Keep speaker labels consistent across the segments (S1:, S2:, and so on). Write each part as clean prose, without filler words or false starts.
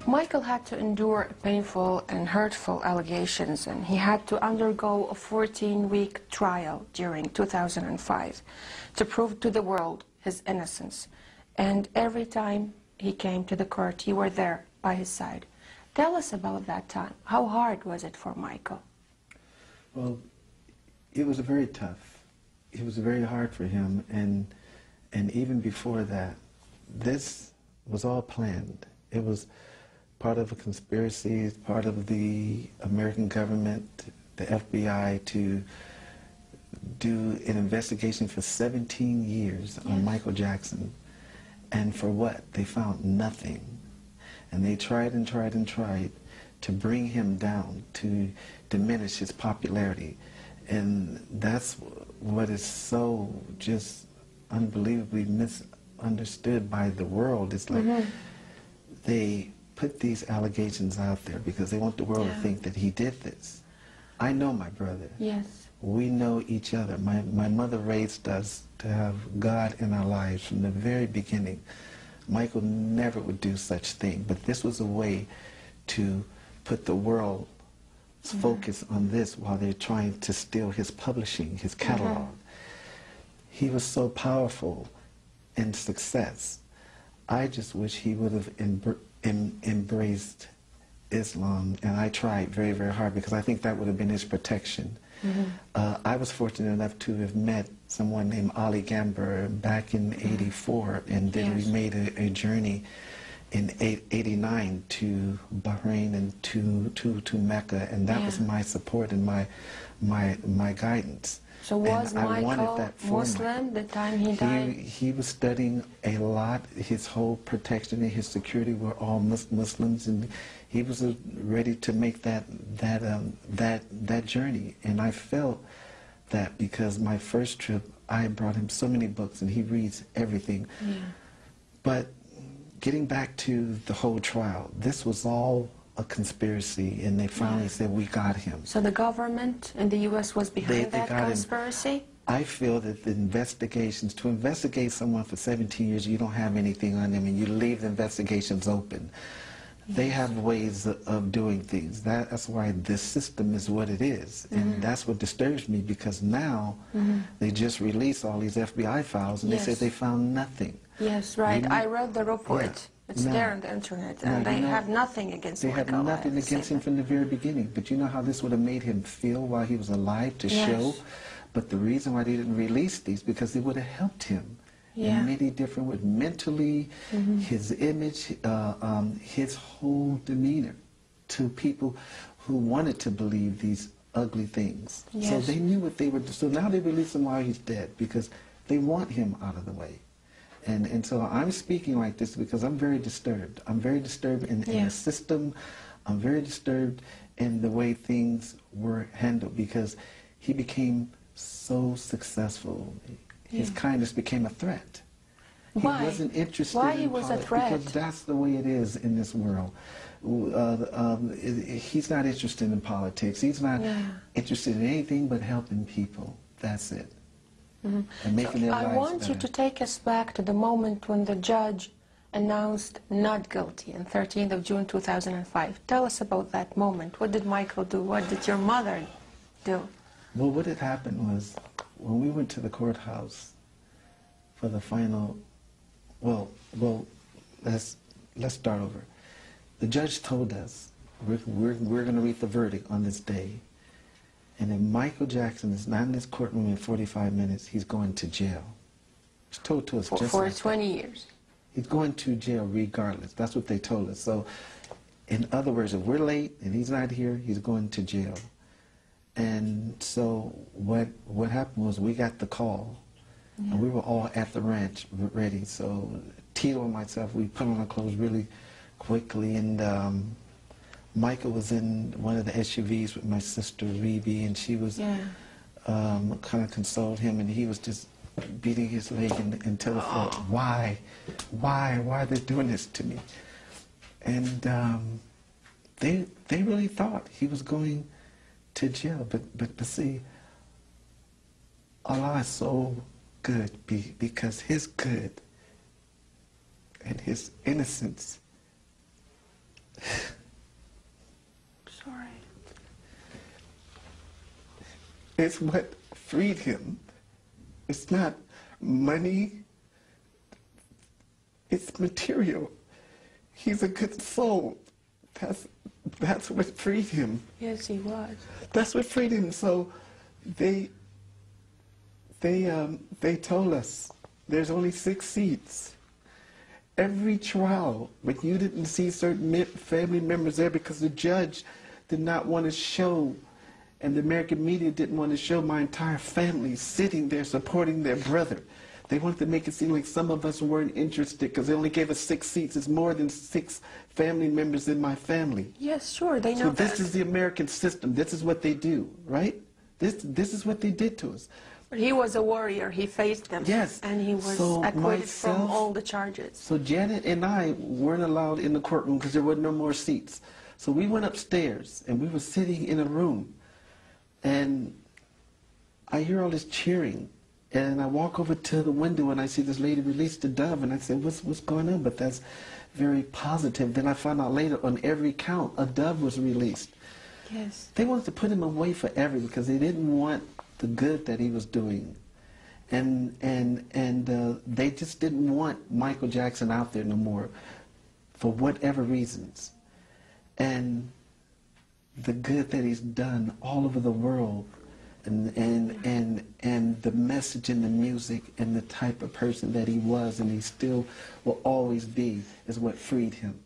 S1: Michael had to endure painful and hurtful allegations, and he had to undergo a 14-week trial during 2005 to prove to the world his innocence. And every time he came to the court, you were there by his side. Tell us about that time. How hard was it for Michael?
S2: Well, it was very tough. It was very hard for him, and even before that, this was all planned. It was part of a conspiracy, part of the American government, the FBI, to do an investigation for 17 years on Michael Jackson. And for what? They found nothing. And they tried and tried and tried to bring him down, to diminish his popularity. And that's what is so just unbelievably misunderstood by the world. It's like they put these allegations out there because they want the world to think that he did this. I know my brother.
S1: Yes.
S2: We know each other. My mother raised us to have God in our lives from the very beginning. Michael never would do such thing, but this was a way to put the world's focus on this while they're trying to steal his publishing, his catalog. He was so powerful in success. I just wish he would have embraced Islam, and I tried very, very hard because I think that would have been his protection. I was fortunate enough to have met someone named Ali Gamber back in '84, and then we made a journey in '89 to Bahrain and to Mecca, and that was my support and my guidance.
S1: So was Michael Muslim the time he died?
S2: He was studying a lot. His whole protection and his security were all Muslims, and he was ready to make that journey. And I felt that because my first trip, I brought him so many books, and he reads everything. But getting back to the whole trial, this was all a conspiracy, and they finally said, we got him.
S1: So the government in the U.S. was behind that conspiracy?
S2: I feel that the investigations, to investigate someone for 17 years, you don't have anything on them, and you leave the investigations open. They have ways of doing things. That's why this system is what it is. And that's what disturbs me, because now they just release all these FBI files, and they say they found nothing.
S1: Yes, right. I read the report. It's there on the internet, and they have nothing against Michael.
S2: They have nothing against him from the very beginning. But you know how this would have made him feel while he was alive to show? But the reason why they didn't release these, because it would have helped him in many different ways. Mentally, his image, his whole demeanor to people who wanted to believe these ugly things. So they knew what they were doing. So now they release him while he's dead, because they want him out of the way. And so I'm speaking like this because I'm very disturbed. I'm very disturbed in the system. I'm very disturbed in the way things were handled, because he became so successful. His kindness became a threat.
S1: Why?
S2: He wasn't interested
S1: Why
S2: in
S1: he was a threat?
S2: Because that's the way it is in this world. He's not interested in politics. He's not interested in anything but helping people. That's it. And making their lives
S1: I want you to take us back to the moment when the judge announced not guilty on 13th of June 2005. Tell us about that moment. What did Michael do? What did your mother do?
S2: Well, what had happened was, when we went to the courthouse for the final, let's start over. The judge told us, we're going to read the verdict on this day. And if Michael Jackson is not in this courtroom in 45 minutes, he's going to jail. It's told to us just
S1: for 20 years.
S2: He's going to jail regardless. That's what they told us. So, in other words, if we're late and he's not here, he's going to jail. And so what happened was, we got the call, and we were all at the ranch ready. So Tito and myself, we put on our clothes really quickly, and Michael was in one of the SUVs with my sister, Rebe, and she was kind of consoled him, and he was just beating his leg until the floor. Why are they doing this to me? And they really thought he was going to jail, but see, Allah is so good because His good and His innocence is what freed him. It's not money, it's material. He's a good soul. That's what freed him.
S1: Yes, he was.
S2: That's what freed him. So they told us there's only 6 seats. Every trial, but you didn't see certain family members there because the judge did not want to show, and the American media didn't want to show my entire family sitting there supporting their brother. They wanted to make it seem like some of us weren't interested because they only gave us 6 seats. It's more than 6 family members in my family.
S1: Yes, sure, they know
S2: So
S1: that.
S2: this is the American system. This is what they do, right? This is what they did to us.
S1: But he was a warrior. He faced them.
S2: Yes.
S1: And he was
S2: So
S1: acquitted from
S2: myself-
S1: all the charges.
S2: So Janet and I weren't allowed in the courtroom because there were no more seats. So we went upstairs and we were sitting in a room, and I hear all this cheering, and I walk over to the window and I see this lady release the dove, and I said, what's going on? But that's very positive. Then I found out later on every count a dove was released.
S1: Yes.
S2: They wanted to put him away forever because they didn't want the good that he was doing. And they just didn't want Michael Jackson out there no more for whatever reasons. And the good that he's done all over the world, and the message in the music and the type of person that he was and he still will always be is what freed him.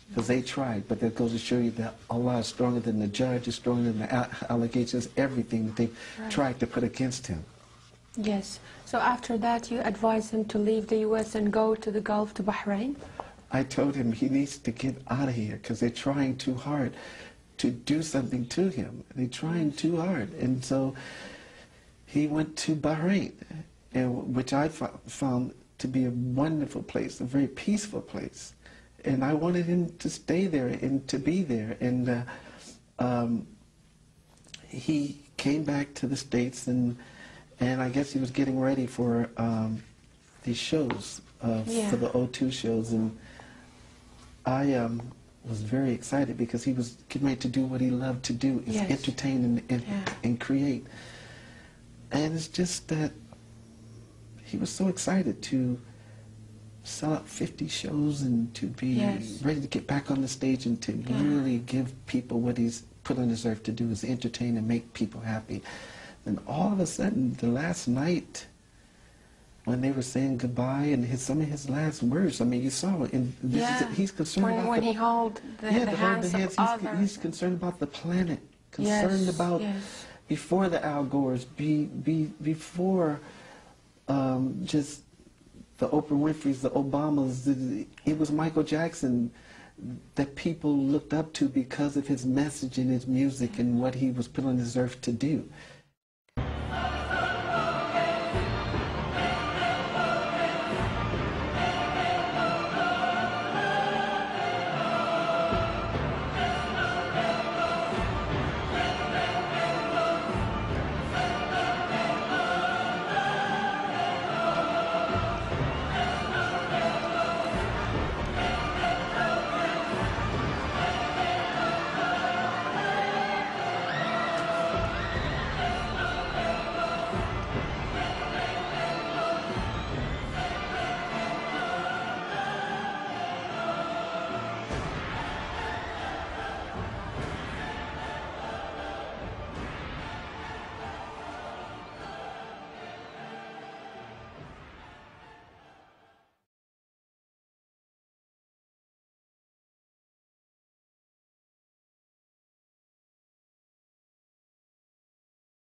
S2: Because they tried, but that goes to show you that Allah is stronger than the judge, is stronger than the allegations, everything that they tried to put against him.
S1: Yes. So after that, you advised him to leave the U.S. and go to the Gulf, to Bahrain?
S2: I told him he needs to get out of here because they're trying too hard to do something to him. They're trying too hard. And so he went to Bahrain, which I found to be a wonderful place, a very peaceful place. And I wanted him to stay there and to be there. And he came back to the States, and I guess he was getting ready for these shows, for the O2 shows. And I was very excited because he was getting ready to do what he loved to do, is entertain and create. And it's just that he was so excited to sell out 50 shows and to be ready to get back on the stage and to really give people what he's put on this earth to do, is entertain and make people happy. And all of a sudden, the last night, when they were saying goodbye and some of his last words, I mean, you saw it. And he's concerned about
S1: when he held the hands of others.
S2: He's concerned about the planet, concerned about before the Al Gores, before just the Oprah Winfreys, the Obamas. It was Michael Jackson that people looked up to because of his message and his music and what he was put on this earth to do.